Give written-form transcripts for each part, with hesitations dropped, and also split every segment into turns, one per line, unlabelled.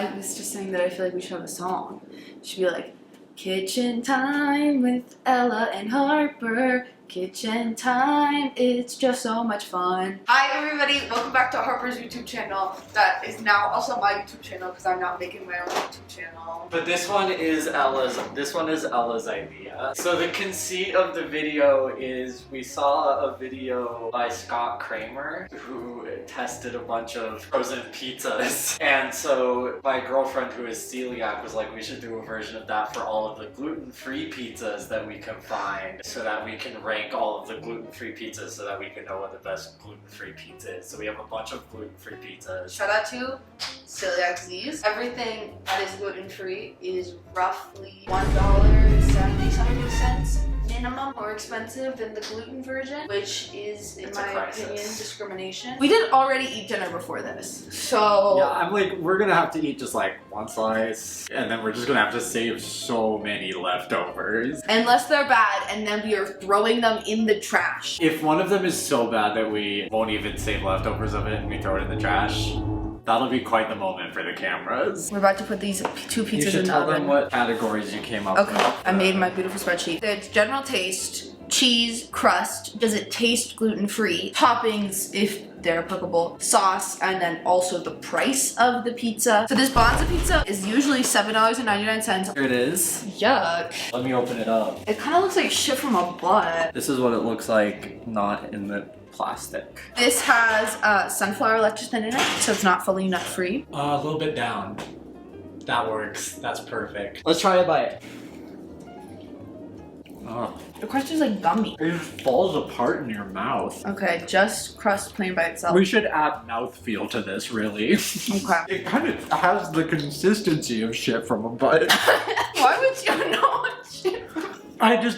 I was just saying that I feel like we should have a song. It should be like, kitchen time with Ella and Harper. Kitchen time, it's just so much fun. Hi everybody, welcome back to Harper's YouTube channel. That is now also my YouTube channel because I'm now making my own YouTube channel.
But this one is Ella's idea. So the conceit of the video is we saw a video by Scott Kramer who tested a bunch of frozen pizzas. And so my girlfriend who is celiac was like, we should do a version of that for all of the gluten-free pizzas that we can find so that we can rank all of the gluten-free pizzas so that we can know what the best gluten-free pizza is. So we have a bunch of gluten-free pizzas.
Shout out to Celiac Z's. Everything that is gluten-free is roughly $1.77 minimum more expensive than the gluten version, which is, in my opinion, discrimination. We did already eat dinner before this, so...
Yeah, I'm like, we're gonna have to eat just like one slice, and then we're just gonna have to save so many leftovers.
Unless they're bad, and then we are throwing them in the trash.
If one of them is so bad that we won't even save leftovers of it and we throw it in the trash, that'll be quite the moment for the cameras.
We're about to put these two pizzas in the oven.
You should tell them what categories you came up with.
Okay, I made my beautiful spreadsheet. It's general taste, cheese, crust, does it taste gluten-free, toppings if they're applicable, sauce, and then also the price of the pizza. So this Bonza pizza is usually $7.99.
Here it is.
Yuck.
Let me open it up.
It kind of looks like shit from a butt.
This is what it looks like, not in the plastic.
This has sunflower lecithin in it, so it's not fully nut-free.
A little bit down. That works. That's perfect. Let's try a bite. Oh.
The crust is like gummy.
It just falls apart in your mouth.
Okay, just crust plain by itself.
We should add mouthfeel to this, really.
Okay.
It kind of has the consistency of shit from a butt.
Why would you know what shit from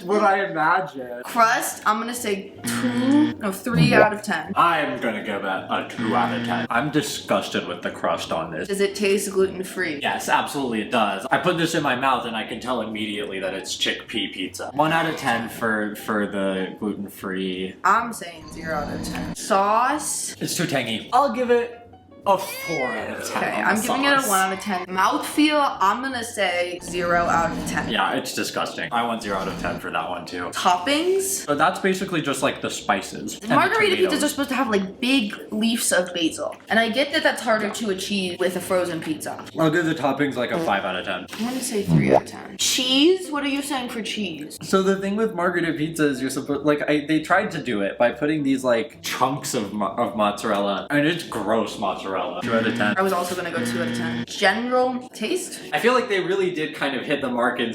what I imagine.
Crust, I'm gonna say 3 out of 10.
I'm gonna give it a 2 out of 10. I'm disgusted with the crust on this.
Does it taste gluten-free?
Yes, absolutely it does. I put this in my mouth and I can tell immediately that it's chickpea pizza. 1 out of 10 for the gluten-free.
I'm saying 0 out of 10. Sauce?
It's too tangy. I'll give it a 4 out of 10.
Okay, I'm giving it a 1 out of 10. Mouthfeel, I'm gonna say 0 out of 10.
Yeah, it's disgusting. I want 0 out of 10 for that one too.
Toppings?
But that's basically just like the spices.
Margarita pizzas are supposed to have like big leaves of basil. And I get that that's harder to achieve with a frozen pizza.
I'll give the toppings like a 5 out of 10.
I'm gonna say 3 out of 10. Cheese? What are you saying for cheese?
So the thing with margarita pizza is you're supposed, like, they tried to do it by putting these like chunks of mozzarella, and it's gross mozzarella. 2 out of 10.
I was also gonna go 2 out of 10. General taste?
I feel like they really did kind of hit the mark in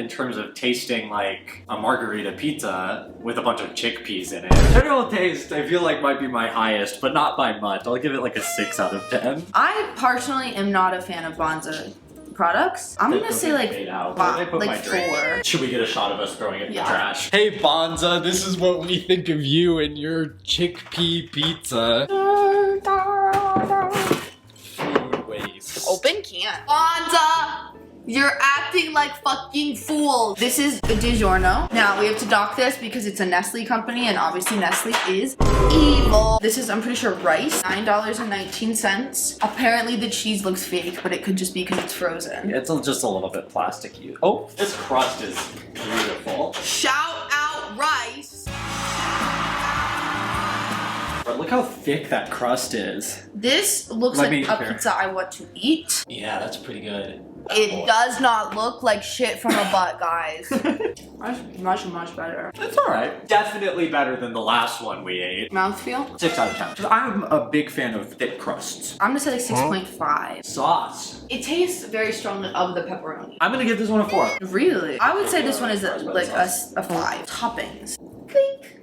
terms of tasting like a margarita pizza with a bunch of chickpeas in it. General taste, I feel like might be my highest, but not by much. I'll give it like a 6 out of 10.
I personally am not a fan of Bonza products. I'm gonna say like 4.
Should we get a shot of us throwing it in the trash? Hey Bonza, this is what we think of you and your chickpea pizza. Food waste.
Open can. Bonza! You're acting like fucking fools. This is a DiGiorno. Now we have to dock this because it's a Nestle company and obviously Nestle is evil. This is, I'm pretty sure, rice. $9.19. Apparently the cheese looks fake, but it could just be because it's frozen.
It's just a little bit plasticky. Oh, this crust is beautiful.
Shout out rice.
But look how thick that crust is.
This looks like a pizza I want to eat.
Yeah, that's pretty good.
It does not look like shit from a butt, guys. That's much better.
It's alright. Definitely better than the last one we ate.
Mouthfeel?
6 out of 10. 'Cause I'm a big fan of thick crusts.
I'm gonna say like 6.5.
Sauce.
It tastes very strongly of the pepperoni.
I'm gonna give this one a 4.
Really? I would say this one is like a 5. Toppings. Clink.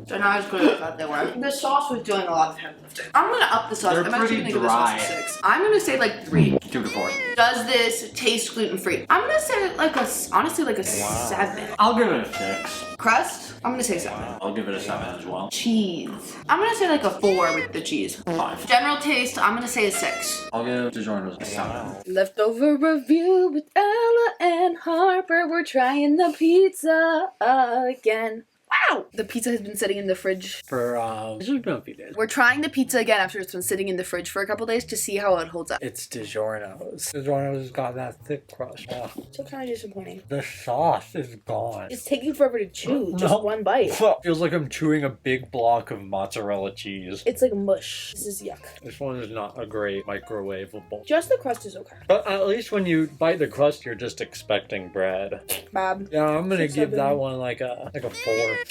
So now I just put it out there where the sauce was doing a lot of heavy lifting. I'm gonna up the sauce.
They're
I'm actually
pretty
gonna give this sauce a 6. I'm gonna say like 3.
2 to 4.
Does this taste gluten-free? I'm gonna say like honestly like a 7.
I'll give it a 6.
Crust? I'm gonna say 7.
I'll give it a 7 as well.
Cheese. I'm gonna say like a 4 with the cheese.
5.
General taste, I'm gonna say a 6.
I'll give DiGiorno's a 7.
Leftover review with Ella and Harper. We're trying the pizza again. Wow. Ow! The pizza has been sitting in the fridge.
For, it's just been a few days.
We're trying the pizza again after it's been sitting in the fridge for a couple days to see how it holds up.
It's DiGiorno's. DiGiorno's got that thick crust. Ugh.
So kind of disappointing.
The sauce is gone.
It's taking forever to chew. Just one bite.
Feels like I'm chewing a big block of mozzarella cheese.
It's like mush. This is yuck.
This one is not a great microwavable.
Just the crust is okay.
But at least when you bite the crust, you're just expecting bread.
Bob.
Yeah, I'm gonna
6,
give
7.
that one like a 4.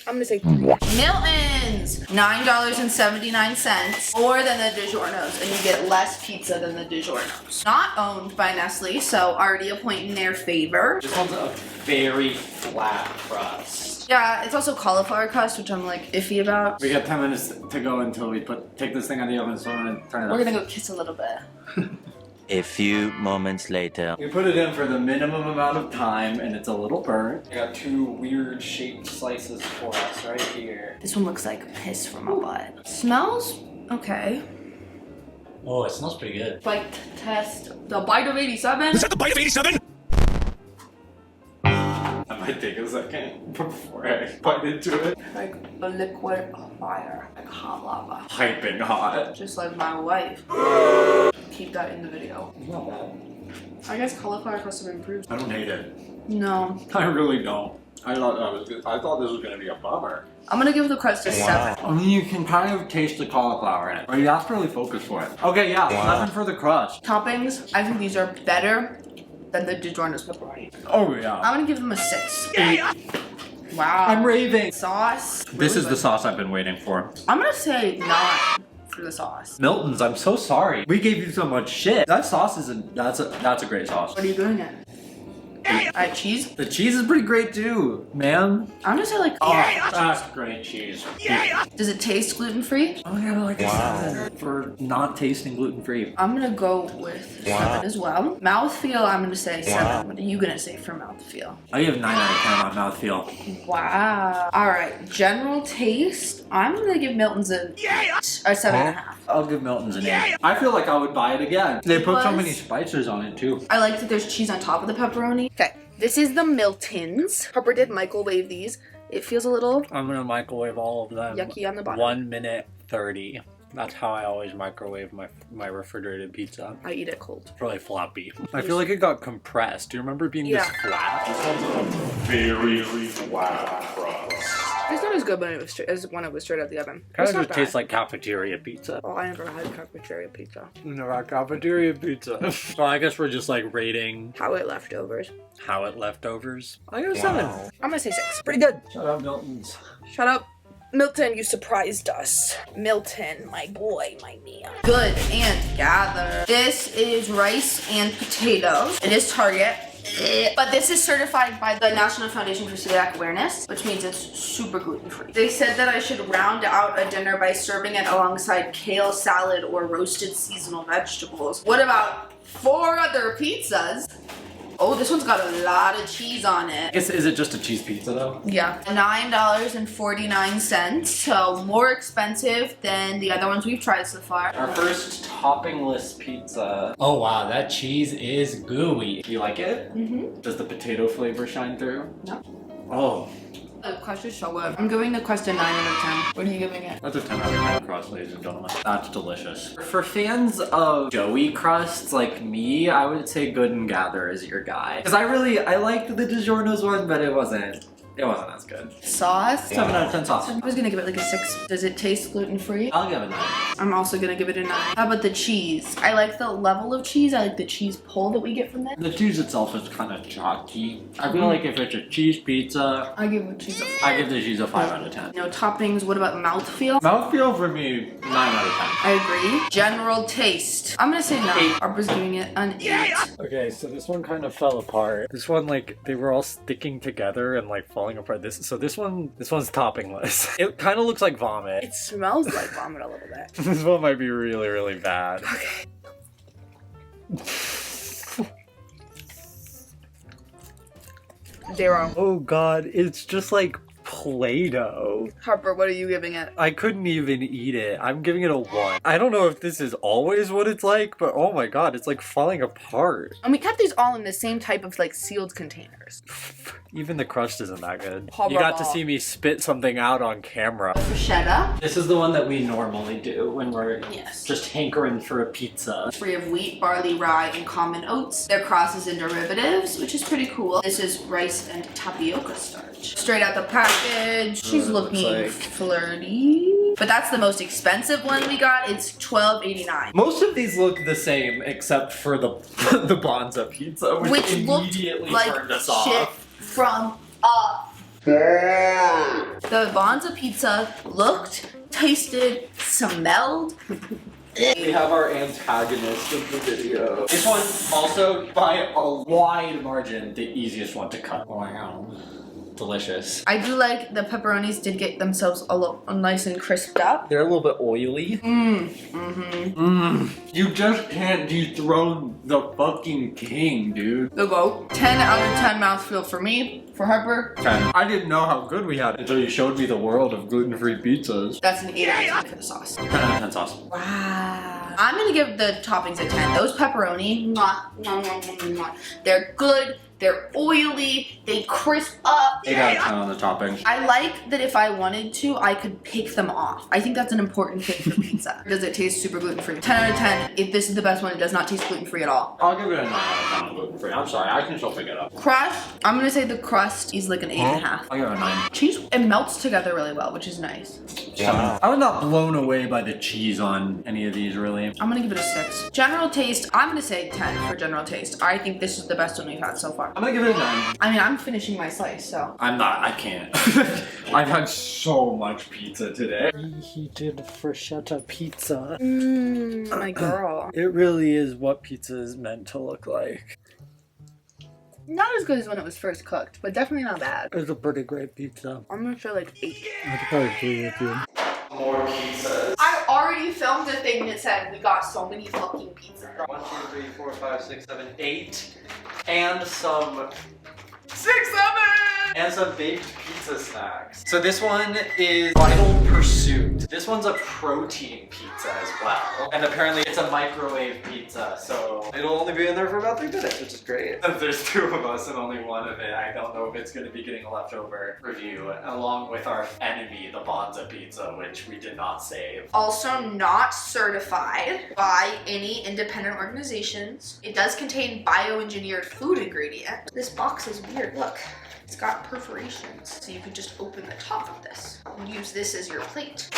I'm gonna say 3. Milton's! $9.79 more than the DiGiorno's, and you get less pizza than the DiGiorno's. Not owned by Nestle, so already a point in their favor.
This one's a very flat crust.
Yeah, it's also cauliflower crust, which I'm like iffy about.
We got 10 minutes to go until we take this thing out of the oven, so I'm gonna turn it
We're
off.
gonna go kiss a little bit.
A few moments later.
We put it in for the minimum amount of time, and it's a little burnt. I got 2 weird shaped slices for us right here.
This one looks like piss from my butt. Smells okay.
Oh, it smells pretty good.
Bite test. The bite of 87.
Is that the bite of 87?
I might take a second before I bite into it.
Like a liquid fire. Like hot lava.
Piping hot.
Just like my wife. Keep that in the video.
It's not bad.
I guess cauliflower crust have improved.
I don't hate it.
No.
I really don't. I thought this was gonna be a bummer.
I'm gonna give the crust a 7.
I mean, you can kind of taste the cauliflower in it, but you have to really focus for it. Okay, yeah, 7 for the crust.
Toppings, I think these are better than the DiGiorno's pepperoni.
Oh yeah.
I'm gonna give them a 6. Wow.
I'm raving.
Sauce.
This
really
is the
good.
sauce I've been waiting for.
I'm gonna say 9 for the sauce.
Milton's, I'm so sorry. We gave you so much shit. That sauce is that's a great sauce.
What are you doing it? Alright, cheese.
The cheese is pretty great too, man.
I'm gonna say like,
That's great cheese.
does it taste gluten-free?
Oh yeah, like a 7 for not tasting gluten free.
I'm gonna go with 7 as well. Mouthfeel, I'm gonna say 7. What are you gonna say for mouthfeel?
I give 9 out of 10 on mouthfeel.
Wow. Alright, general taste, I'm gonna give Milton's a 7.5.
I'll give Milton's an 8. I feel like I would buy it again. They put so
Was-
many spices on it too.
I like that there's cheese on top of the pepperoni. Okay, this is the Milton's. Harper did microwave these. It feels a little
I'm gonna microwave all of them.
yucky on the bottom.
1 minute 30. That's how I always microwave my refrigerated pizza.
I eat it cold.
It's really floppy. I feel like it got compressed. Do you remember being this flat?
Very flat crust.
It's not as good when it was when it was straight out of the oven.
Kind
It's
of
not
just tastes
bad.
like cafeteria pizza.
Oh, I never had cafeteria pizza.
Never had cafeteria pizza. So I guess we're just like rating
How it leftovers.
how it leftovers. I got a 7.
I'm gonna say 6. Pretty good.
Shout out Milton's.
Shut up. Milton, you surprised us. Milton, my boy, my man. Good and gather. This is rice and potatoes. It is Target. But this is certified by the National Foundation for Celiac Awareness, which means it's super gluten-free. They said that I should round out a dinner by serving it alongside kale salad or roasted seasonal vegetables. What about 4 other pizzas? Oh, this one's got a lot of cheese on it.
Is it just a cheese pizza though?
Yeah, $9.49, so more expensive than the other ones we've tried so far.
Our first toppingless pizza.
Oh wow, that cheese is gooey.
Do you like it?
Mm-hmm.
Does the potato flavor shine through?
No.
Oh,
The crust is so good. I'm giving the crust a 9 out of 10. What are you giving it?
that's a 10 out of 10 crust, ladies and gentlemen. That's delicious. For fans of doughy crusts like me, I would say Good and Gather is your guy. Because I liked the DiGiorno's one, but it wasn't as good.
Sauce?
7 out of 10 sauce.
I was gonna give it like a 6. Does it taste gluten-free?
I'll give it a 9.
I'm also gonna give it a 9. How about the cheese? I like the level of cheese. I like the cheese pull that we get from it.
The cheese itself is kind of chalky. I feel like if it's a cheese pizza,
I give the cheese a 5.
I give the cheese a 5 out of 10.
No toppings. What about mouthfeel?
Mouthfeel for me, 9 out of 10.
I agree. General taste. I'm gonna say 9.
8.
Harper's giving it an 8.
Okay, so this one kind of fell apart. This one, like, they were all sticking together and like falling apart. This one's toppingless. It kind of looks like vomit.
It smells like vomit a little bit.
This one might be really, really bad.
Okay. Zero.
Oh god, it's just like Play-Doh.
Harper, what are you giving it?
I couldn't even eat it. I'm giving it a 1. I don't know if this is always what it's like, but oh my god, it's like falling apart.
And we kept these all in the same type of like sealed containers.
Even the crust isn't that good.
Horrible.
You got to see me spit something out on camera.
Bruschetta.
This is the one that we normally do when we're
Yes.
just hankering for a pizza.
Free of wheat, barley, rye, and common oats. They're crosses and derivatives, which is pretty cool. This is rice and tapioca starch. Straight out the package. She's
it looks
looking
like.
flirty. But that's the most expensive one we got. It's $12.89.
Most of these look the same except for the the Bonza pizza, which
looked
immediately
like
turned us
shit
off.
from up. The Bonza pizza looked, tasted, smelled.
We have our antagonist of the video. This one also, by a wide margin, the easiest one to cut. Wow. Delicious.
I do like the pepperonis did get themselves a little nice and crisped up.
They're a little bit oily. You just can't dethrone the fucking king, dude.
The goat. 10 out of 10 mouthfeel for me. For Harper,
10. I didn't know how good we had it until you showed me the world of gluten-free pizzas.
that's an 8 out of 10 for the sauce.
10 out of 10 sauce.
Wow. I'm gonna give the toppings a 10. Those pepperoni, they're good. They're oily. They crisp up.
8 out of 10 on the toppings.
I like that if I wanted to, I could pick them off. I think that's an important thing for pizza. Does it taste super gluten-free? 10 out of 10. If this is the best one, it does not taste gluten-free at all.
I'll give it a 9 out of 10 on gluten-free. I'm sorry, I can still pick it up.
Crust, I'm gonna say the crust is like an 8.5.
I'll give it a 9.
Cheese, it melts together really well, which is nice.
Wow. I was not blown away by the cheese on any of these, really.
I'm gonna give it a 6. General taste, I'm gonna say 10 for general taste. I think this is the best one we've had so far.
I'm gonna give it a 9.
I mean, I'm finishing my slice, so.
I'm not, I can't. I've had so much pizza today. Reheated bruschetta pizza.
My girl.
It really is what pizza is meant to look like.
Not as good as when it was first cooked, but definitely not bad.
It's a pretty great pizza.
I'm gonna say like 8.
I probably agree with you.
More pizzas.
I already filmed a thing that said we got so many fucking pizzas.
1, 2, 3, 4, 5, 6, 7, 8. And some
6, 7!
and some baked pizza snacks. So this one is Vital Pursuit. This one's a protein pizza as well. And apparently it's a microwave pizza, so it'll only be in there for about 3 minutes, which is great. Since there's 2 of us and only one of it, I don't know if it's gonna be getting a leftover review, along with our enemy, the Bonza pizza, which we did not save.
Also not certified by any independent organizations. It does contain bioengineered food ingredient. This box is weird, look. It's got perforations, so you could just open the top of this and use this as your plate.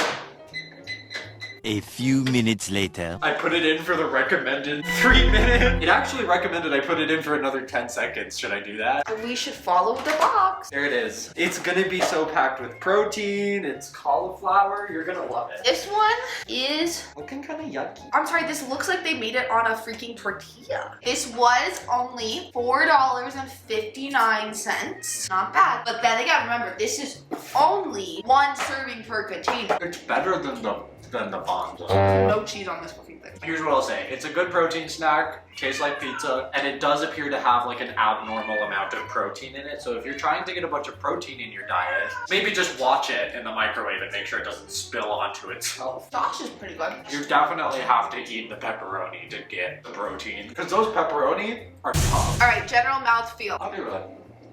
A few minutes later.
I put it in for the recommended 3 minutes. It actually recommended I put it in for another 10 seconds. Should I do that?
We should follow the box.
There it is. It's gonna be so packed with protein. It's cauliflower. You're gonna love it.
This one is,
Looking kind of yucky.
I'm sorry, this looks like they made it on a freaking tortilla. This was only $4.59. Not bad. But then again, remember, this is only 1 serving per container.
It's better than the Bonza.
No cheese on this fucking thing.
Here's what I'll say. It's a good protein snack, tastes like pizza, and it does appear to have like an abnormal amount of protein in it. So if you're trying to get a bunch of protein in your diet, maybe just watch it in the microwave and make sure it doesn't spill onto itself.
Sauce is pretty good.
You definitely have to eat the pepperoni to get the protein, because those pepperoni are tough.
All right, general mouthfeel.
I'll give it a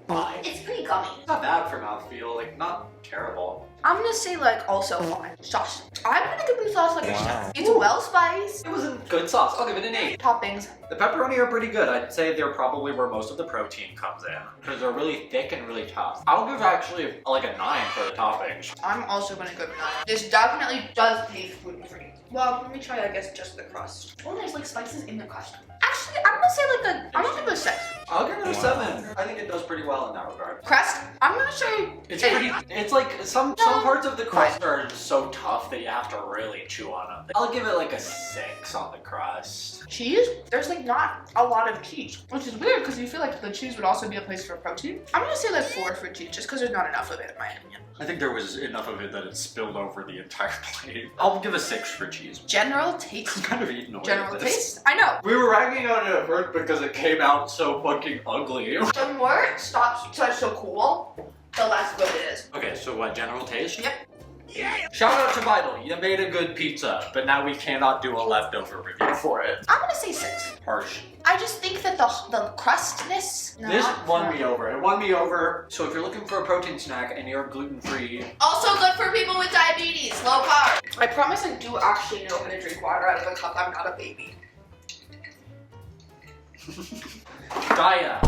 5.
It's pretty gummy.
It's not bad for mouthfeel, like not terrible.
I'm gonna say like also fine. Sauce. I'm gonna give the sauce like a 7. It's well spiced.
It was a good sauce. I'll give it an 8.
Toppings.
The pepperoni are pretty good. I'd say they're probably where most of the protein comes in, because they're really thick and really tough. I'll give actually like a 9 for the toppings.
I'm also gonna go 9. This definitely does taste gluten-free. Well, let me try, I guess, just the crust. Oh, there's like spices in the crust. Actually, I'm gonna say like I'm gonna give it a 6.
I'll give it a 7. I think it does pretty well in that regard.
Crust, I'm gonna say
It's
8.
pretty. It's like some parts of the crust are so tough that you have to really chew on them. I'll give it like a 6 on the crust.
Cheese, there's like not a lot of cheese, which is weird because you feel like the cheese would also be a place for protein. I'm gonna say like 4 for cheese, just because there's not enough of it in my opinion.
I think there was enough of it that it spilled over the entire plate. I'll give a 6 for cheese.
General
I'm
taste.
kind of eating away
General
at this.
taste? I know.
We were ragging on it at first because it came out so fucking ugly.
The more it stops to so cool, the less good it is.
Okay, so what, general taste?
Yep.
Yeah.
Shout out to Vital, you made a good pizza, but now we cannot do a leftover review for it.
I'm gonna say 6.
Harsh.
I just think that the crustness.
This won me over. It won me over. So if you're looking for a protein snack and you're gluten-free,
Also good for people with diabetes, low carb. I promise I do actually know how to drink water out of a cup. I'm not a baby.
Dia.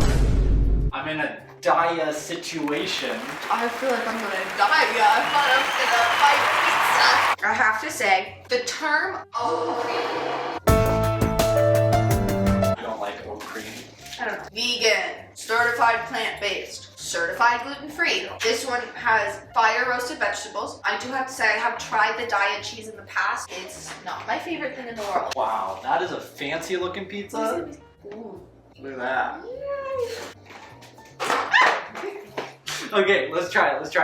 I'm in a Dia situation.
I feel like I'm gonna die. I'm gonna fight pizza. I have to say, the term oat cream.
I don't like oat cream.
I don't know. Vegan, certified plant-based, certified gluten-free. This one has fire roasted vegetables. I do have to say I have tried the Dia cheese in the past. It's not my favorite thing in the world.
Wow, that is a fancy looking pizza.
Ooh.
Look at that. Okay, let's try it.
It's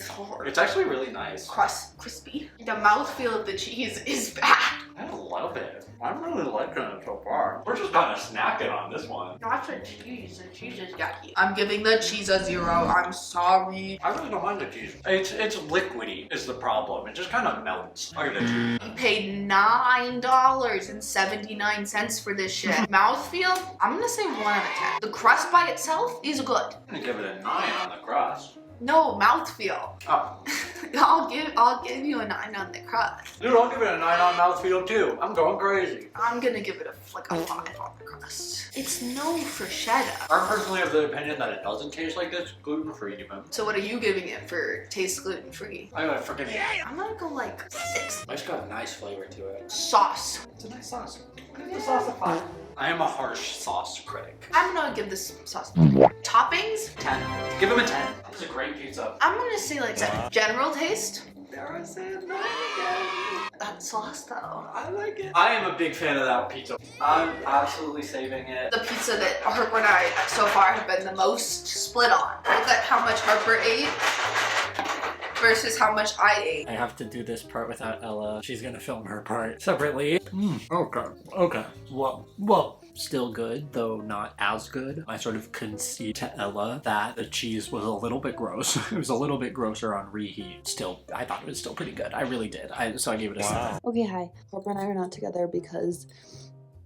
hard.
It's actually really nice.
Crispy. The mouthfeel of the cheese is bad.
I love it. I'm really liking it so far. We're just kind of snacking on this one.
Not the cheese. The cheese is yucky. I'm giving the cheese a 0. I'm sorry.
I really don't mind the cheese. It's liquidy is the problem. It just kind of melts. Look at the cheese.
You paid $9.79 for this shit. Mouthfeel, I'm gonna say 1 out of 10. The crust by itself is good.
I'm gonna give it a 9 on the crust.
No, mouthfeel.
Oh.
I'll give you a 9 on the crust.
Dude, I'll give it a 9 on mouthfeel too. I'm going crazy.
I'm gonna give it a 5 on the crust. It's known for cheddar.
I'm personally of the opinion that it doesn't taste like this gluten-free even.
So what are you giving it for taste gluten-free?
I got freaking
I'm gonna go like 6.
It's got a nice flavor to it.
Sauce.
It's a nice sauce. Give the sauce a 5. I am a harsh sauce critic.
I'm gonna give this sauce toppings.
10. Give him a 10. This is a great pizza.
I'm gonna say like 7. General taste.
Dare I say it? No, again.
That sauce though.
I like it. I am a big fan of that pizza. I'm absolutely saving it.
The pizza that Harper and I so far have been the most split on. Look at how much Harper ate versus how much I ate.
I have to do this part without Ella. She's gonna film her part separately. Okay. Well, still good, though not as good. I sort of concede to Ella that the cheese was a little bit gross. It was a little bit grosser on reheat. Still, I thought it was still pretty good. I really did. So I gave it a 7.
Okay, hi. Harper and I are not together because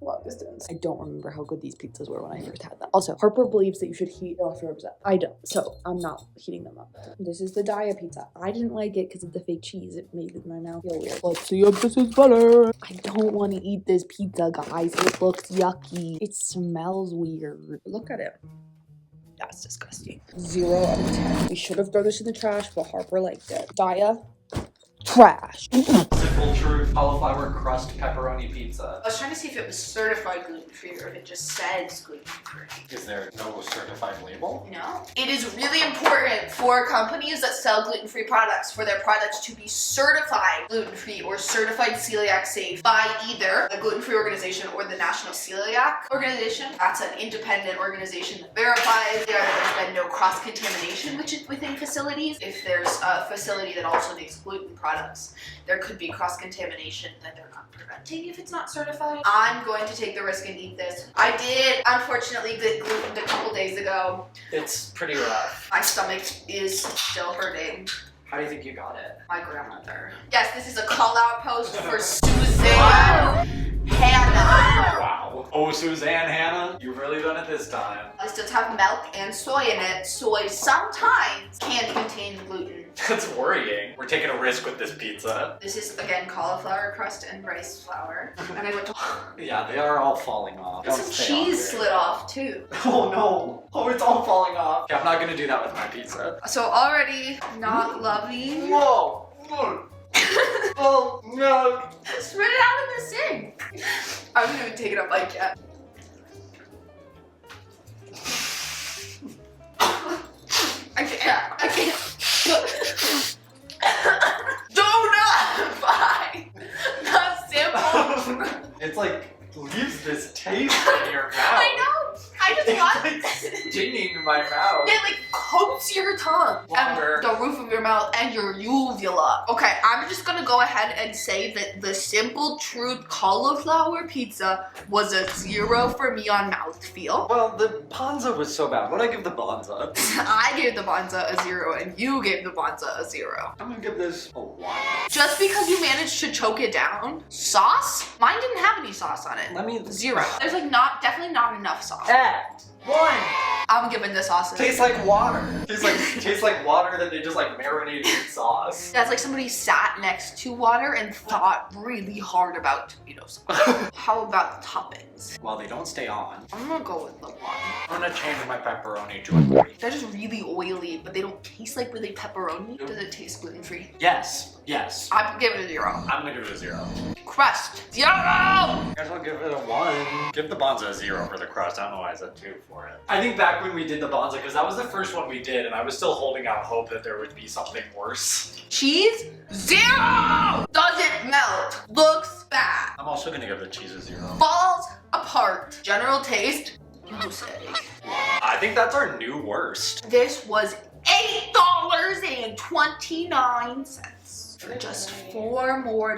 long distance. I don't remember how good these pizzas were when I first had them. Also, Harper believes that you should heat the leftovers up. I don't, so I'm not heating them up. This is the Dia pizza. I didn't like it because of the fake cheese. It made my mouth feel weird. Let's see if this is better. I don't want to eat this pizza, guys. It looks yucky. It smells weird. Look at it. That's disgusting. 0 out of 10. We should have thrown this in the trash, but Harper liked it. Dia, trash.
Simple truth, cauliflower crust pepperoni pizza.
I was trying to see if it was certified gluten-free or if it just says gluten-free.
Is there no certified label?
No. It is really important for companies that sell gluten-free products for their products to be certified gluten-free or certified celiac safe by either the gluten-free organization or the National Celiac Organization. That's an independent organization that verifies there's been no cross-contamination within facilities. If there's a facility that also makes gluten products, there could be cross-contamination that they're not preventing if it's not certified. I'm going to take the risk and eat this. I did, unfortunately, get gluten a couple days ago.
It's pretty rough.
My stomach is still hurting.
How do you think you got it?
My grandmother. Yes, this is a call-out post for Suzanne Hannah.
Wow. Oh, Suzanne Hannah, you've really done it this time.
This does have milk and soy in it. Soy sometimes can contain gluten.
That's worrying. We're taking a risk with this pizza.
This is, again, cauliflower crust and rice flour. And I went to...
Yeah, they are all falling off. Don't
Some
stay
cheese
on
slid off, too.
there. Oh no. Oh, it's all falling off. Yeah, I'm not gonna do that with my pizza.
So already not loving.
Whoa. Oh no.
Spit it out in the sink. I haven't even taken a bite yet. I can't. Do not buy the simple.
It's like leaves this taste in your mouth.
I know. I just
It's
want
like stinging my mouth.
it like
coats your tongue
Longer.
and the roof of your mouth and your uvula. Okay, I'm just gonna go ahead and say that the Simple Truth cauliflower pizza was a 0 for me on mouthfeel.
Well, the Bonza was so bad. What'd I give the Bonza?
I gave the Bonza a 0 and you gave the Bonza a 0.
I'm gonna give this a 1.
Just because you managed to choke it down. Sauce? Mine didn't have any sauce on it.
I mean,
0. There's like definitely not enough sauce.
1.
I'm giving this sauce a
Tastes like water. Tastes like water that they just like marinated in sauce.
That's like somebody sat next to water and thought really hard about tomato sauce. How about toppings?
Well, they don't stay on.
I'm gonna go with the 1.
I'm gonna change my pepperoni to a 3.
They're just really oily, but they don't taste like really pepperoni. Does it taste gluten-free?
Yes.
I'm gonna give it a 0.
I'm gonna give it a 0.
Crust. 0!
I guess I'll give it a 1. Give the Bonza a 0 for the crust. I don't know why it's a 2 for it. I think back when we did the Bonza, because that was the first one we did, and I was still holding out hope that there would be something worse.
Cheese? 0! Doesn't melt. Looks bad.
I'm also gonna give the cheese a 0.
Falls apart. General taste? You say.
I think that's our new worst.
This was $8.29. For just $4 more,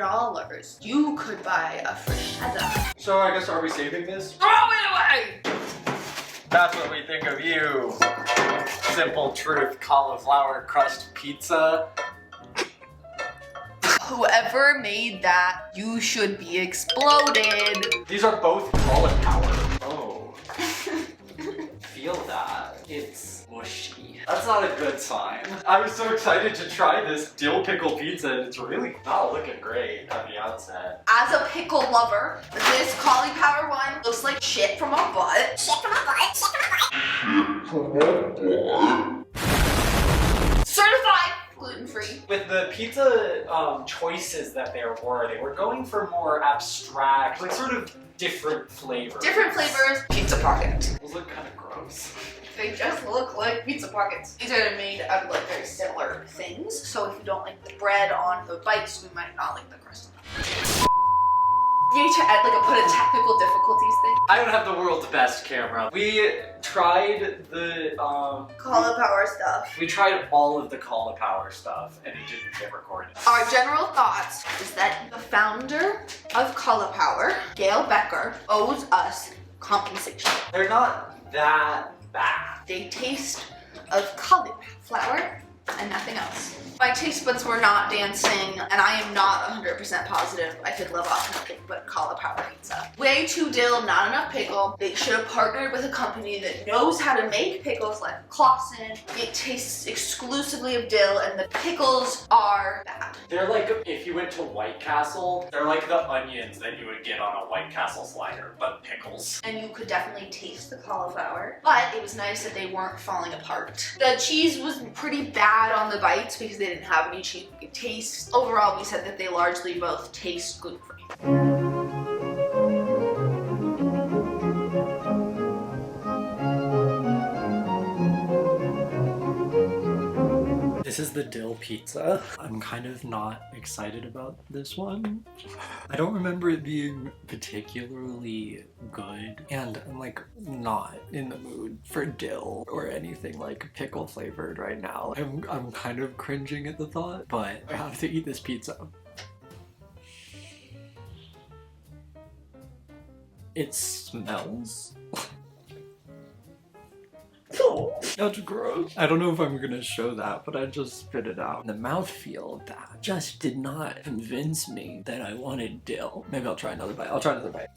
you could buy a frittata.
So I guess, are we saving this?
Throw it away!
That's what we think of you. Simple Truth cauliflower crust pizza.
Whoever made that, you should be exploded.
These are both cauliflower. Oh. Feel that. It's mushy. That's not a good sign. I was so excited to try this dill pickle pizza and it's really not looking great at the outset.
As a pickle lover, this cauliflower one looks like shit from a butt. Shit from a butt. Certified gluten-free.
With the pizza choices that they were going for more abstract, like sort of different flavors.
Different flavors. Pizza pocket.
Those look kind of gross.
They just look like pizza pockets. These are made out of like very similar things. So if you don't like the bread on the bites, we might not like the crust on them. You need to add like put a technical difficulties thing.
I don't have the world's best camera. We tried the
Cauliflower stuff.
we tried all of the cauliflower stuff and it didn't get recorded.
Our general thoughts is that the founder of cauliflower, Gail Becker, owes us compensation.
They're not that bad.
They taste of cauliflower and nothing else. My taste buds were not dancing, and I am not 100% positive I could live off nothing but cauliflower pizza. Way too dill, not enough pickle. They should have partnered with a company that knows how to make pickles like Clausen. It tastes exclusively of dill, and the pickles are bad.
They're like, if you went to White Castle, they're like the onions that you would get on a White Castle slider, but pickles.
And you could definitely taste the cauliflower, but it was nice that they weren't falling apart. The cheese was pretty bad on the bites because they didn't have any cheese we could taste. Overall, we said that they largely both taste gluten-free.
This is the dill pizza. I'm kind of not excited about this one. I don't remember it being particularly good, and I'm like not in the mood for dill or anything like pickle flavored right now. I'm kind of cringing at the thought, but I have to eat this pizza. It smells. Oh, that's gross. I don't know if I'm gonna show that, but I just spit it out. The mouthfeel of that just did not convince me that I wanted dill. Maybe I'll try another bite. I'll try another bite.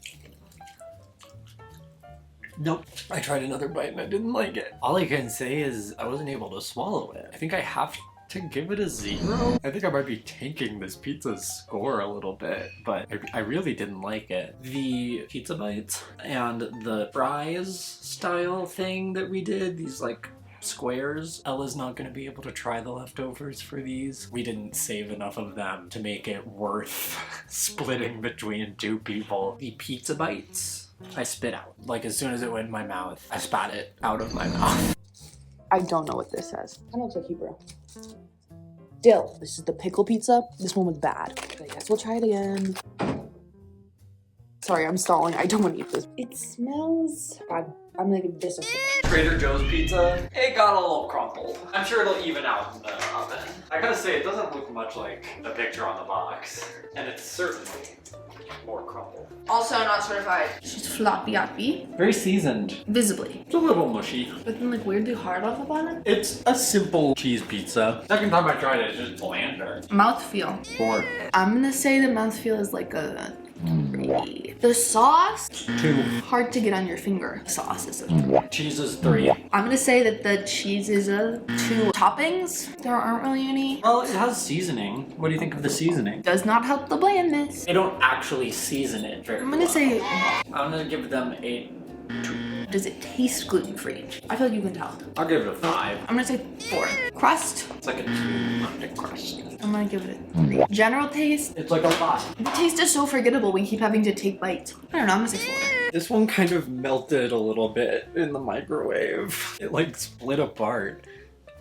Nope. I tried another bite and I didn't like it. All I can say is I wasn't able to swallow it. I think I have to give it a 0. I think I might be tanking this pizza's score a little bit, but I really didn't like it. The pizza bites and the fries style thing that we did, these like squares, Ella's not going to be able to try the leftovers for these. We didn't save enough of them to make it worth splitting between 2 people. The pizza bites, I spit out. Like as soon as it went in my mouth, I spat it out of my mouth.
I don't know what this says. Kind of looks like Hebrew. Dill. This is the pickle pizza. This one was bad. I guess we'll try it again. Sorry, I'm stalling. I don't want to eat this. It smells bad. I'm gonna give this a 4.
Trader Joe's pizza, it got a little crumpled. I'm sure it'll even out in the oven. I gotta say, it doesn't look much like the picture on the box. And it's certainly more crumpled.
Also not certified. She's floppy-uppy.
Very seasoned.
Visibly.
It's a little mushy.
But then like weirdly hard off the bottom.
It's a simple cheese pizza. Second time I tried it, it's just blander.
Mouthfeel.
4.
I'm gonna say the mouthfeel is like a 3. The sauce,
2.
hard to get on your finger. The sauce is a
Cheese is 3.
I'm gonna say that the cheese is a 2. Toppings, there aren't really any.
Well, it has seasoning. What do you think of the seasoning?
Does not help the blandness.
They don't actually season it very
I'm gonna say,
I'm gonna give them a 2.
does it taste gluten-free? I feel like you can tell.
I'll give it a 5.
I'm gonna say 4. Crust,
It's like a 2 on the crust.
I'm gonna give it a 3. General taste,
It's like a 5.
the taste is so forgettable. We keep having to take bites. I don't know, I'm gonna say 4.
This one kind of melted a little bit in the microwave. It like split apart.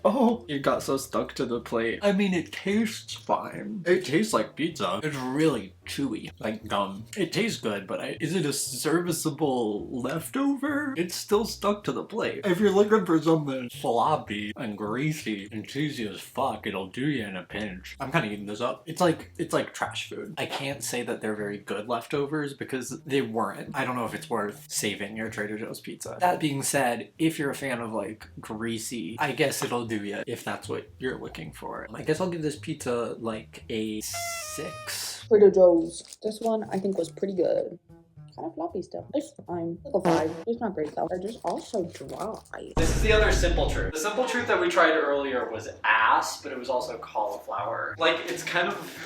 Oh, it got so stuck to the plate. I mean, it tastes fine. It tastes like pizza. It's really chewy, like gum. It tastes good, but is it a serviceable leftover? It's still stuck to the plate. If you're looking for something floppy and greasy and cheesy as fuck, it'll do you in a pinch. I'm kind of eating this up. It's like trash food. I can't say that they're very good leftovers because they weren't. I don't know if it's worth saving your Trader Joe's pizza. That being said, if you're a fan of like greasy, I guess it'll do you if that's what you're looking for. I guess I'll give this pizza like a 6.
Trader Joe's. This one I think was pretty good. Kind of floppy still. It's fine. Like a 5. It's not great though. They're just also dry.
This is the other simple truth. The simple truth that we tried earlier was ass, but it was also cauliflower. Like, it's kind of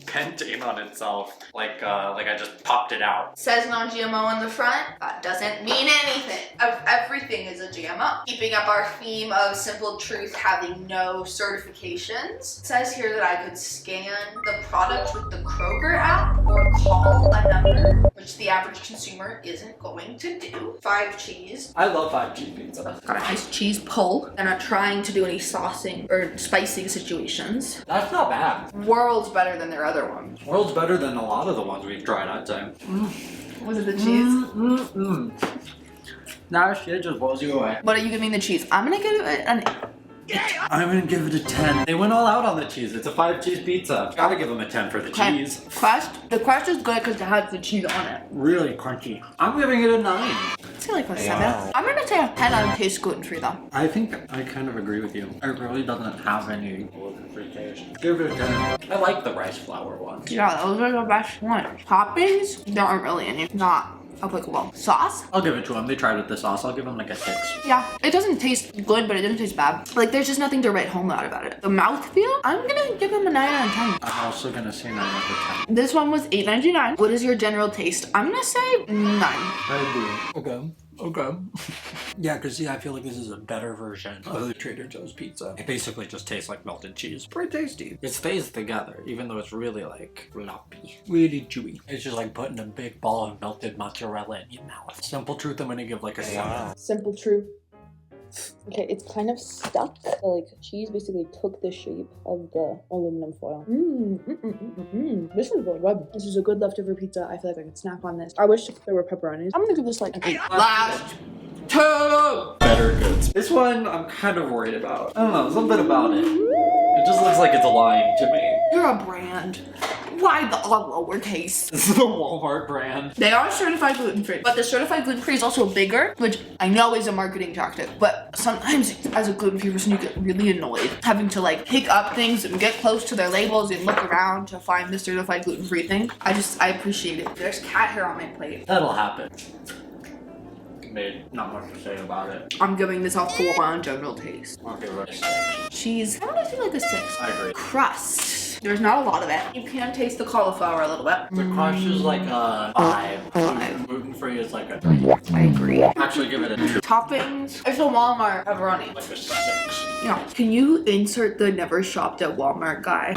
pent in on itself. Like I just popped it out.
Says non-GMO on the front. That doesn't mean anything. Everything is a GMO. Keeping up our theme of simple truth having no certifications. It says here that I could scan the product with the Kroger app or call a number, which the average consumer isn't going to do. 5 cheese.
I love 5 cheese pizza.
Got a nice cheese pull. They're not trying to do any saucing or spicing situations.
That's not bad.
Worlds better than their other ones.
World's better than a lot of the ones we've tried, I'd say.
Was it the cheese?
That shit just blows you away.
What are you giving the cheese? I'm gonna give it an 8.
I'm gonna give it a 10. They went all out on the cheese. It's a 5 cheese pizza. Gotta give them a 10 for the cheese.
Crust. The crust is good because it has the cheese on it.
Really crunchy. I'm giving it a 9.
It's like a 7.
Wow.
I'm gonna say a 10 on taste gluten-free though.
I think I kind of agree with you. It really doesn't have any gluten-free taste. Give it a 10. I like the rice flour ones.
Yeah, those are the best ones. Toppings, there aren't really any. Not applicable. Sauce?
I'll give it to them. They tried with the sauce. I'll give them like a 6.
Yeah. It doesn't taste good, but it doesn't taste bad. Like, there's just nothing to write home about it. The mouthfeel? I'm gonna give them a 9 out of 10.
I'm also gonna say 9 out of 10.
This one was $8.99. What is your general taste? I'm gonna say 9.
I agree. Okay. Yeah, because I feel like this is a better version of the Trader Joe's pizza. It basically just tastes like melted cheese. Pretty tasty. It stays together, even though it's really like floppy. Really chewy. It's just like putting a big ball of melted mozzarella in your mouth. Simple truth, I'm gonna give like a 7.
Simple truth. Okay, it's kind of stuck. The, like, cheese basically took the shape of the aluminum foil. This is really good. This is a good leftover pizza. I feel like I could snack on this. I wish there were pepperonis. I'm gonna give this like an 8.
Last 2.
Better goods. This one I'm kind of worried about. I don't know, something about it. It just looks like it's lying to me.
You're a brand. Why the all lowercase?
This is the Walmart brand.
They are certified gluten-free, but the certified gluten-free is also bigger, which I know is a marketing tactic, but sometimes as a gluten-free person, you get really annoyed having to like pick up things and get close to their labels and look around to find the certified gluten-free thing. I appreciate it. There's cat hair on my plate.
That'll happen. Made not much to say about it.
I'm giving this a 4 on general taste.
I'll give it a 6.
Cheese, I don't feel like a 6.
I agree.
Crust. There's not a lot of it. You can taste the cauliflower a little bit.
The crust is like a 5.
5.
Gluten-free is like a 3.
I agree.
Actually give it a 2.
Toppings. It's a Walmart pepperoni.
Like a 6.
Yeah. Can you insert the never shopped at Walmart guy?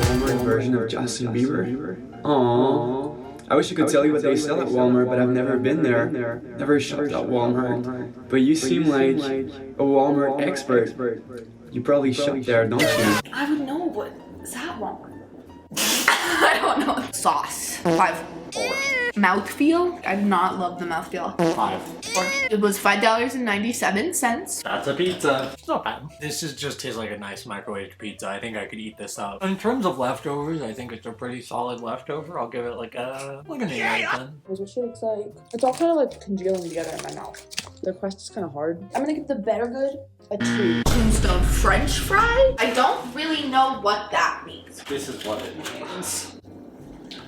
Walmart version of Justin Bieber. Aww. I wish I could tell you what they sell at Walmart, but I've never been there. Never shopped at Walmart. But you seem like a Walmart expert. You probably shop there, don't you?
I would know, but is that Walmart?
I don't know. Sauce. 5. 4. Mouthfeel. I do not love the mouthfeel.
5.
4. It was $5.97.
That's a pizza. It's not bad. This just tastes like a nice microwaved pizza. I think I could eat this up. In terms of leftovers, I think it's a pretty solid leftover. I'll give it like an 8 out of 10.
Here's what she looks like. It's all kind of like congealing together in my mouth. The crust is kind of hard. I'm gonna give the Better Good a 2. Tombstone French fry? I don't really know what that means.
This is what it means.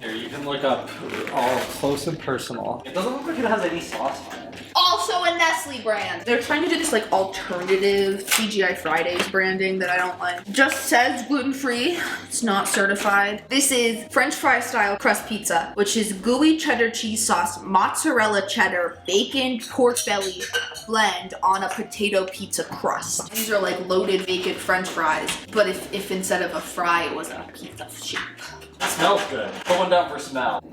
Here, you can look up all close and personal. It doesn't look like it has any sauce on it.
Also a Nestle brand. They're trying to do this like alternative TGI Fridays branding that I don't like. Just says gluten-free. It's not certified. This is French fry style crust pizza, which is gooey cheddar cheese sauce, mozzarella cheddar, bacon, pork belly blend on a potato pizza crust. These are like loaded bacon French fries, but if instead of a fry, it was a piece of shape.
It smells good. Put one down for smell.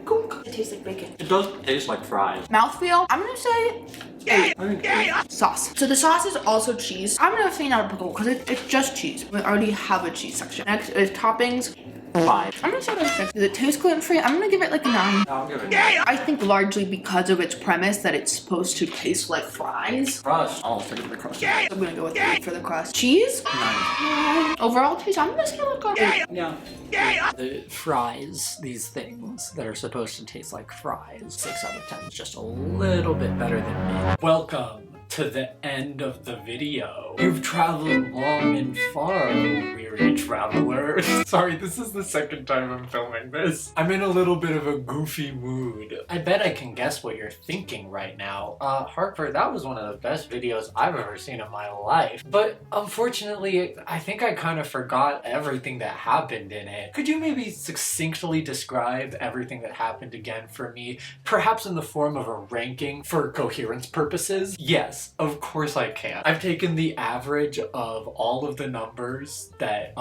It tastes like bacon.
It does taste like fries.
Mouthfeel, I'm gonna say 8.
I think 8.
Sauce. So the sauce is also cheese. I'm gonna say not applicable because it's just cheese. We already have a cheese section. Next is toppings.
5.
I'm gonna say like 6. Does it taste gluten-free? I'm gonna give it like a 9.
I'll give it 9.
I think largely because of its premise that it's supposed to taste like fries.
Crust. I'll take the crust.
I'm gonna go with 8 for the crust. Cheese?
9.
Overall taste, I'm gonna say like a 8.
Yeah. The fries, these things that are supposed to taste like fries, 6 out of 10 is just a little bit better than me. Welcome to the end of the video. You've traveled long and far, weary traveler. Sorry, this is the second time I'm filming this. I'm in a little bit of a goofy mood. I bet I can guess what you're thinking right now. Harper, that was one of the best videos I've ever seen in my life. But unfortunately, I think I kind of forgot everything that happened in it. Could you maybe succinctly describe everything that happened again for me? Perhaps in the form of a ranking for coherence purposes? Yes. Of course I can. I've taken the average of all of the numbers that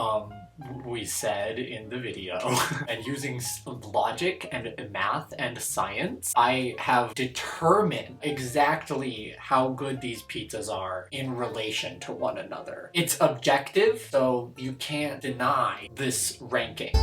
we said in the video and using logic and math and science, I have determined exactly how good these pizzas are in relation to one another. It's objective, so you can't deny this ranking.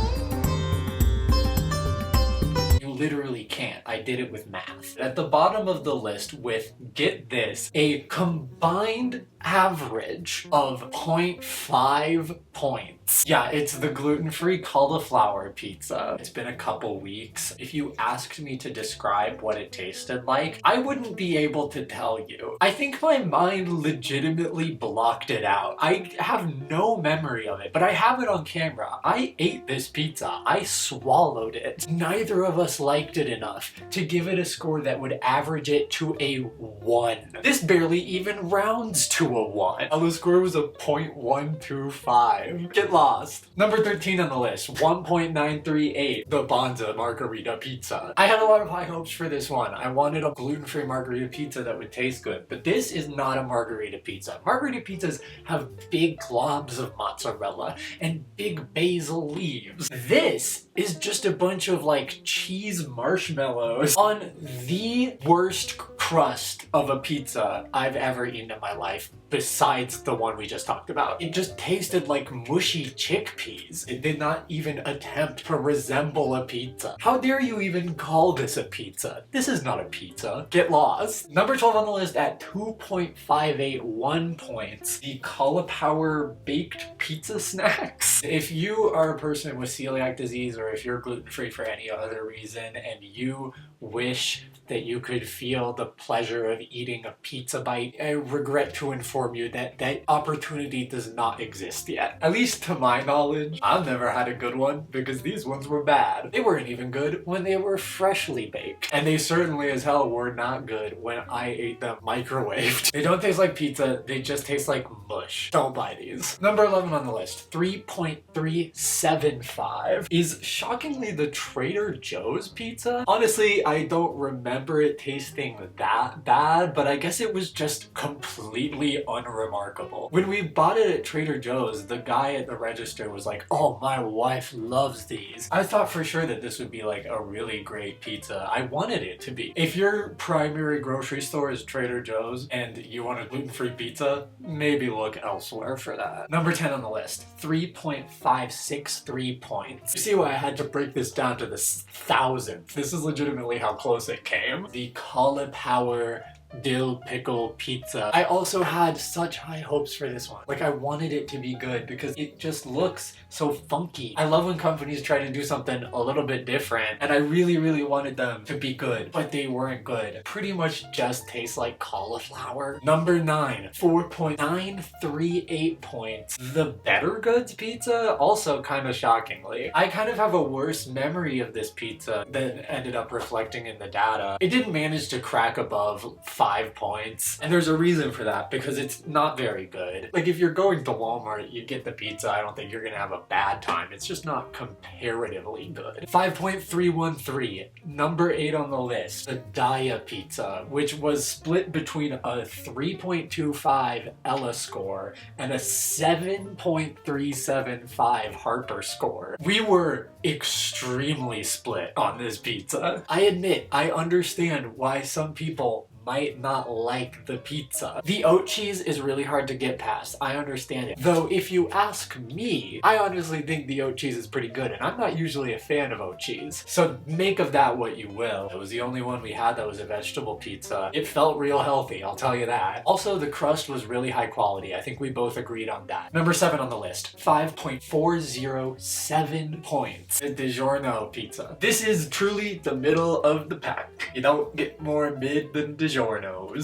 Literally can't. I did it with math. At the bottom of the list with, get this, a combined average of 0.5 points. Yeah, it's the gluten-free cauliflower pizza. It's been a couple weeks. If you asked me to describe what it tasted like, I wouldn't be able to tell you. I think my mind legitimately blocked it out. I have no memory of it, but I have it on camera. I ate this pizza. I swallowed it. Neither of us liked it enough to give it a score that would average it to a 1. This barely even rounds to a 1. The score was a 0.125. Get lost. Number 13 on the list, 1.938, the Bonza Margarita Pizza. I had a lot of high hopes for this one. I wanted a gluten-free margarita pizza that would taste good, but this is not a margarita pizza. Margarita pizzas have big globs of mozzarella and big basil leaves. This is just a bunch of like cheese marshmallows on the worst crust of a pizza I've ever eaten in my life, besides the one we just talked about. It just tasted like mushy chickpeas. It did not even attempt to resemble a pizza. How dare you even call this a pizza? This is not a pizza. Get lost. Number 12 on the list at 2.581 points, the cauliflower baked pizza snacks. If you are a person with celiac disease, or if you're gluten-free for any other reason, and you wish that you could feel the pleasure of eating a pizza bite, I regret to inform you that that opportunity does not exist yet. At least to my knowledge, I've never had a good one because these ones were bad. They weren't even good when they were freshly baked. And they certainly as hell were not good when I ate them microwaved. They don't taste like pizza, they just taste like mush. Don't buy these. Number 11 on the list, 3.375, is shockingly the Trader Joe's pizza. Honestly, I don't remember it tasting that bad. bad, but I guess it was just completely unremarkable. When we bought it at Trader Joe's, the guy at the register was like, "Oh, my wife loves these." I thought for sure that this would be like a really great pizza. I wanted it to be. If your primary grocery store is Trader Joe's and you want a gluten-free pizza, maybe look elsewhere for that. Number 10 on the list, 3.563 points. You see why I had to break this down to the thousandth. This is legitimately how close it came. The cauliflower dill pickle pizza. I also had such high hopes for this one. Like, I wanted it to be good because it just looks so funky. I love when companies try to do something a little bit different, and I really, really wanted them to be good, but they weren't good. Pretty much just tastes like cauliflower. Number 9, 4.938 points. The Better Goods pizza, also kind of shockingly. I kind of have a worse memory of this pizza that ended up reflecting in the data. It didn't manage to crack above 5 points, and there's a reason for that, because it's not very good. Like, if you're going to Walmart, you get the pizza, I don't think you're gonna have a bad time. It's just not comparatively good. 5.313, number 8 on the list, the Daya pizza, which was split between a 3.25 Ella score and a 7.375 Harper score. We were extremely split on this pizza. I admit, I understand why some people might not like the pizza. The oat cheese is really hard to get past. I understand it. Though, if you ask me, I honestly think the oat cheese is pretty good, and I'm not usually a fan of oat cheese. So make of that what you will. It was the only one we had that was a vegetable pizza. It felt real healthy, I'll tell you that. Also, the crust was really high quality. I think we both agreed on that. Number 7 on the list, 5.407 points. The DiGiorno pizza. This is truly the middle of the pack. You don't get more mid than DiGiorno's.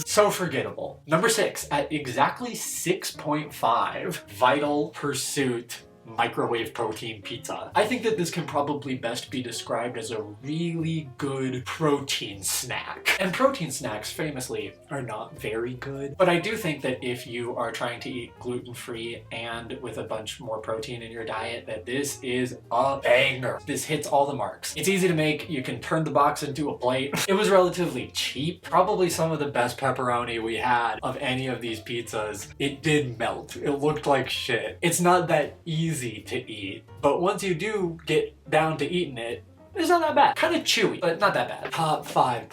So forgettable. Number 6, at exactly 6.5, Vital Pursuit microwave protein pizza. I think that this can probably best be described as a really good protein snack. And protein snacks famously are not very good, but I do think that if you are trying to eat gluten-free and with a bunch more protein in your diet, that this is a banger. This hits all the marks. It's easy to make. You can turn the box into a plate. It was relatively cheap. Probably some of the best pepperoni we had of any of these pizzas. It did melt. It looked like shit. It's not that easy to eat, but once you do get down to eating it, it's not that bad. Kind of chewy, but not that bad. Top 5.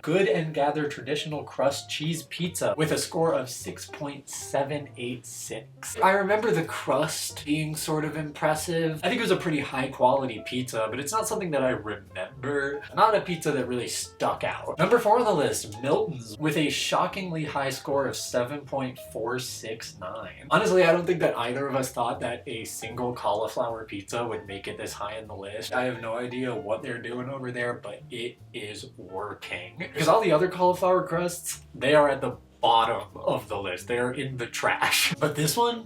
Good and Gather traditional crust cheese pizza with a score of 6.786. I remember the crust being sort of impressive. I think it was a pretty high quality pizza, but it's not something that I remember. Not a pizza that really stuck out. Number 4 on the list, Milton's, with a shockingly high score of 7.469. Honestly, I don't think that either of us thought that a single cauliflower pizza would make it this high in the list. I have no idea what they're doing over there, but it is working. Because all the other cauliflower crusts, they are at the bottom of the list. They are in the trash. But this one's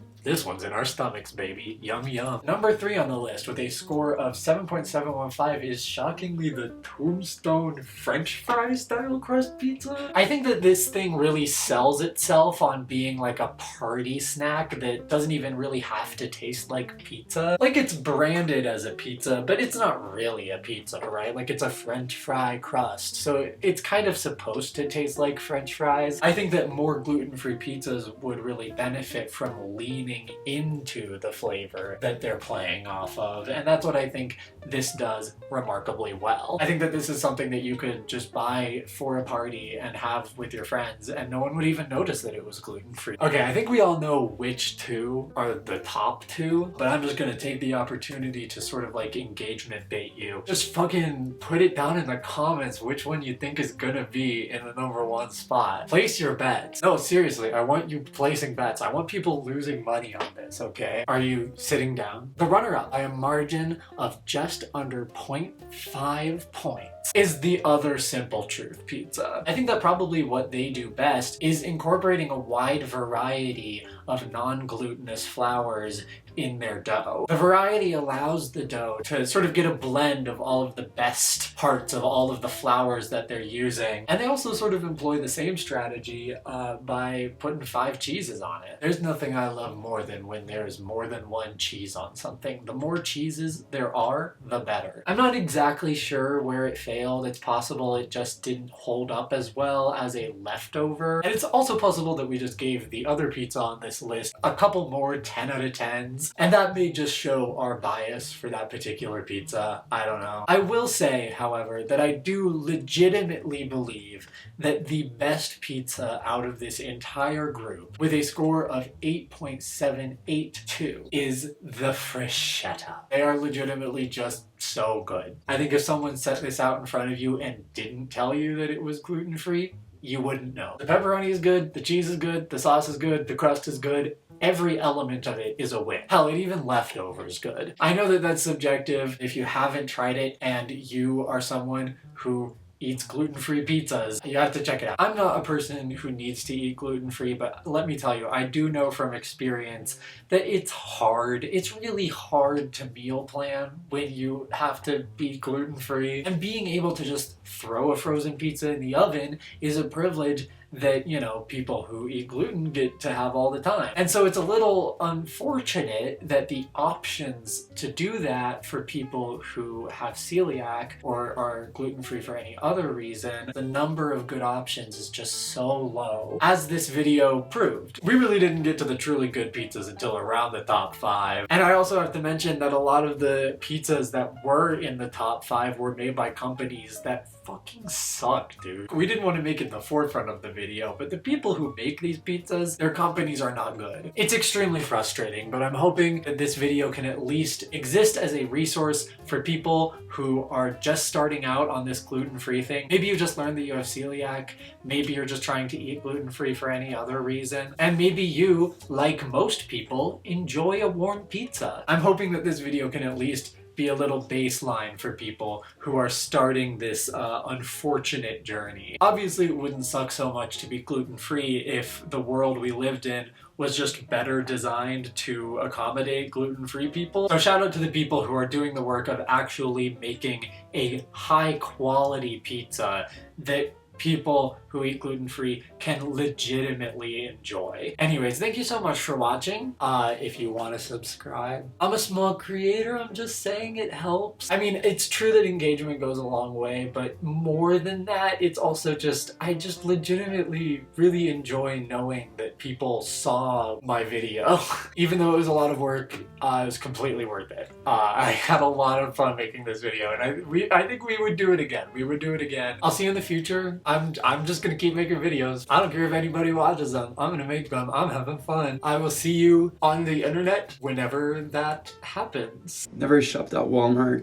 in our stomachs, baby. Yum yum. Number 3 on the list with a score of 7.715 is shockingly the Tombstone French fry style crust pizza. I think that this thing really sells itself on being like a party snack that doesn't even really have to taste like pizza. Like, it's branded as a pizza, but it's not really a pizza, right? Like, it's a French fry crust. So it's kind of supposed to taste like French fries. I think that more gluten-free pizzas would really benefit from leaning into the flavor that they're playing off of, and that's what I think this does remarkably well. I think that this is something that you could just buy for a party and have with your friends, and no one would even notice that it was gluten-free. Okay, I think we all know which 2 are the top 2, but I'm just gonna take the opportunity to sort of like engagement bait you. Just fucking put it down in the comments which one you think is gonna be in the number 1 spot. Place your bets. No, seriously, I want you placing bets. I want people losing money on this, okay? Are you sitting down? The runner-up by a margin of just under 0.5 points is the Other Simple Truth pizza. I think that probably what they do best is incorporating a wide variety of non-glutinous flours in their dough. The variety allows the dough to sort of get a blend of all of the best parts of all of the flours that they're using. And they also sort of employ the same strategy by putting 5 cheeses on it. There's nothing I love more than when there's more than 1 cheese on something. The more cheeses there are, the better. I'm not exactly sure where it fits failed. It's possible it just didn't hold up as well as a leftover. And it's also possible that we just gave the other pizza on this list a couple more 10 out of 10s. And that may just show our bias for that particular pizza. I don't know. I will say, however, that I do legitimately believe that the best pizza out of this entire group, with a score of 8.782, is the Freschetta. They are legitimately just so good. I think if someone set this out in front of you and didn't tell you that it was gluten-free, you wouldn't know. The pepperoni is good, the cheese is good, the sauce is good, the crust is good. Every element of it is a win. Hell, it even leftovers good. I know that that's subjective. If you haven't tried it and you are someone who eats gluten-free pizzas, you have to check it out. I'm not a person who needs to eat gluten-free, but let me tell you, I do know from experience that it's hard. It's really hard to meal plan when you have to be gluten-free. And being able to just throw a frozen pizza in the oven is a privilege that, you know, people who eat gluten get to have all the time. And so it's a little unfortunate that the options to do that for people who have celiac or are gluten-free for any other reason, the number of good options is just so low, as this video proved. We really didn't get to the truly good pizzas until around the top 5. And I also have to mention that a lot of the pizzas that were in the top 5 were made by companies that fucking suck, dude. We didn't want to make it the forefront of the video, but the people who make these pizzas, their companies are not good. It's extremely frustrating, but I'm hoping that this video can at least exist as a resource for people who are just starting out on this gluten-free thing. Maybe you just learned that you have celiac, maybe you're just trying to eat gluten-free for any other reason, and maybe you, like most people, enjoy a warm pizza. I'm hoping that this video can at least be a little baseline for people who are starting this unfortunate journey. Obviously, it wouldn't suck so much to be gluten-free if the world we lived in was just better designed to accommodate gluten-free people. So shout out to the people who are doing the work of actually making a high-quality pizza that people who eat gluten-free can legitimately enjoy. Anyways, thank you so much for watching. If you want to subscribe, I'm a small creator, I'm just saying it helps. I mean, it's true that engagement goes a long way, but more than that, it's also just, I just legitimately really enjoy knowing that people saw my video. Even though it was a lot of work, it was completely worth it. I had a lot of fun making this video, and I think we would do it again. We would do it again. I'll see you in the future. I'm just gonna keep making videos. I don't care if anybody watches them. I'm gonna make them. I'm having fun. I will see you on the internet whenever that happens.
Never shopped at Walmart.